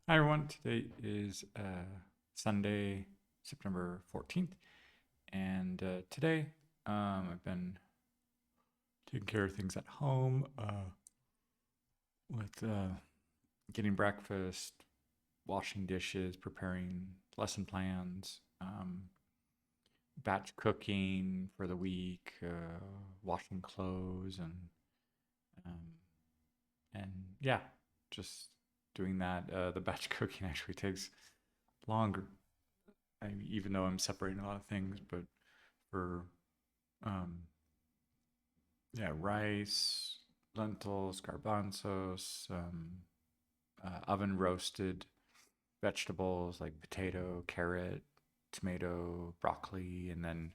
Hi everyone, today is Sunday, September 14th, and today I've been taking care of things at home with getting breakfast, washing dishes, preparing lesson plans, batch cooking for the week, washing clothes, um, and yeah, just doing that. The batch cooking actually takes longer, even though I'm separating a lot of things, but for um, yeah, rice, lentils, garbanzos, oven roasted vegetables like potato, carrot, tomato, broccoli, and then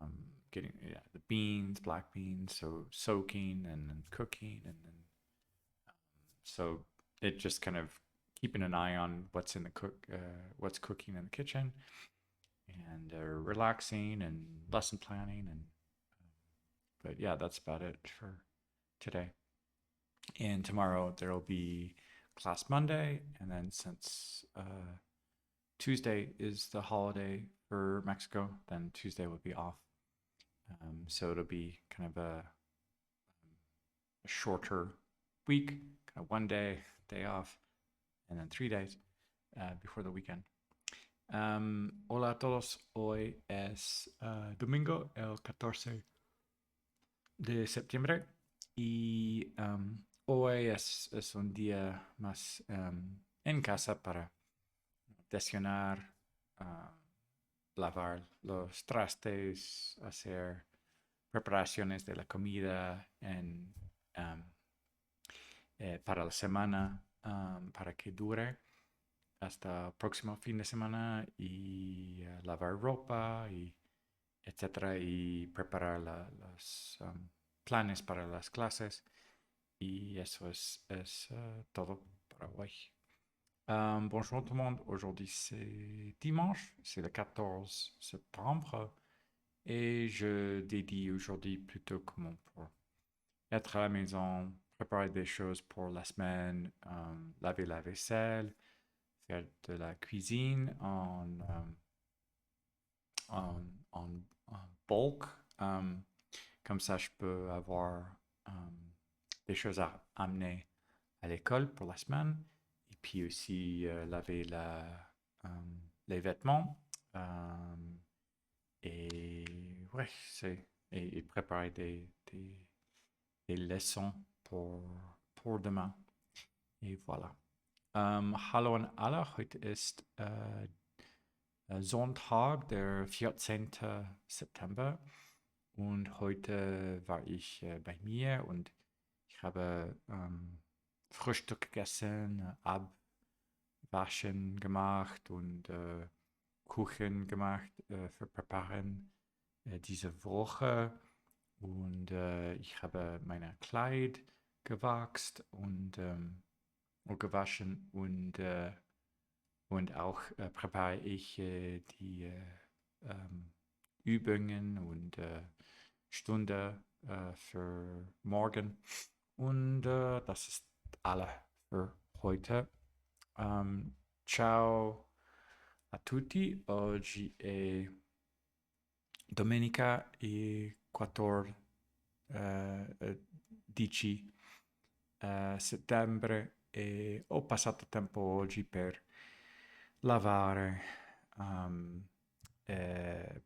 um, getting the beans, black beans, so soaking and then cooking, and then so it just kind of keeping an eye on what's in the what's cooking in the kitchen, and relaxing and lesson planning, and but yeah, that's about it for today. And tomorrow there will be class Monday, and then since Tuesday is the holiday for Mexico, then Tuesday will be off. So it'll be kind of a shorter week, kind of one day off, and then 3 days before the weekend. Hola a todos, hoy es domingo, el 14 de septiembre. Y hoy es un día más en casa para desayunar, ah, lavar los trastes, hacer preparaciones de la comida um, para la semana, para que dure hasta el próximo fin de semana, y lavar ropa y etcétera, y preparar los planes para las clases. Y eso es todo para hoy. Bonjour tout le monde, aujourd'hui c'est dimanche, c'est le 14 septembre, et je dédie aujourd'hui plutôt comment pour être à la maison, préparer des choses pour la semaine, laver la vaisselle, faire de la cuisine en, en, en bulk. Comme ça, je peux avoir des choses à amener à l'école pour la semaine. Et puis aussi laver euh, les vêtements. Et ouais, et préparer des leçons pour demain. Et voilà. Hallo an alle, heute ist Sonntag, der 14. September. Und heute war ich bei mir und ich habe Frühstück gegessen, Abwaschen gemacht und Kuchen gemacht für Präparieren diese Woche. Und ich habe meine Kleid gewachst und gewaschen, und auch präpariere ich die Übungen und Stunde für morgen. Und das ist alle für heute. Ciao a tutti. Oggi è domenica e 14 settembre, e ho passato tempo oggi per lavare,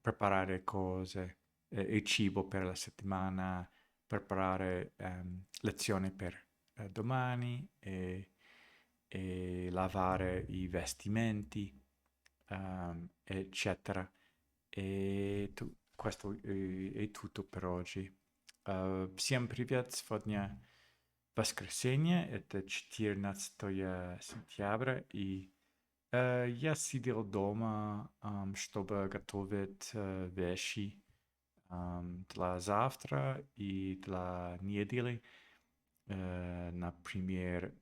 preparare cose e cibo per la settimana, preparare lezioni per domani, e lavare i vestimenti, eccetera. Questo è tutto per oggi. Всем привет! Сегодня воскресенье, это 14 сентября, и я сидел дома, чтобы готовить вещи для завтра и для недели. Например,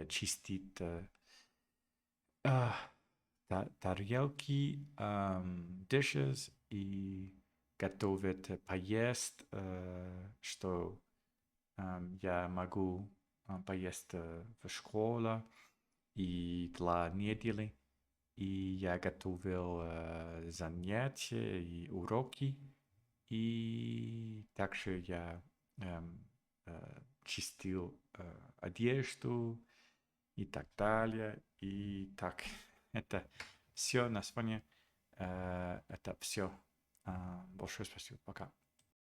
чистить тарелки, dishes, и готовить поесть, что я могу поесть в школе. и для недели. И я готовил занятия и уроки. И также я чистил одежду и так далее. И так, это все на сегодня. Это все. Большое спасибо. Пока.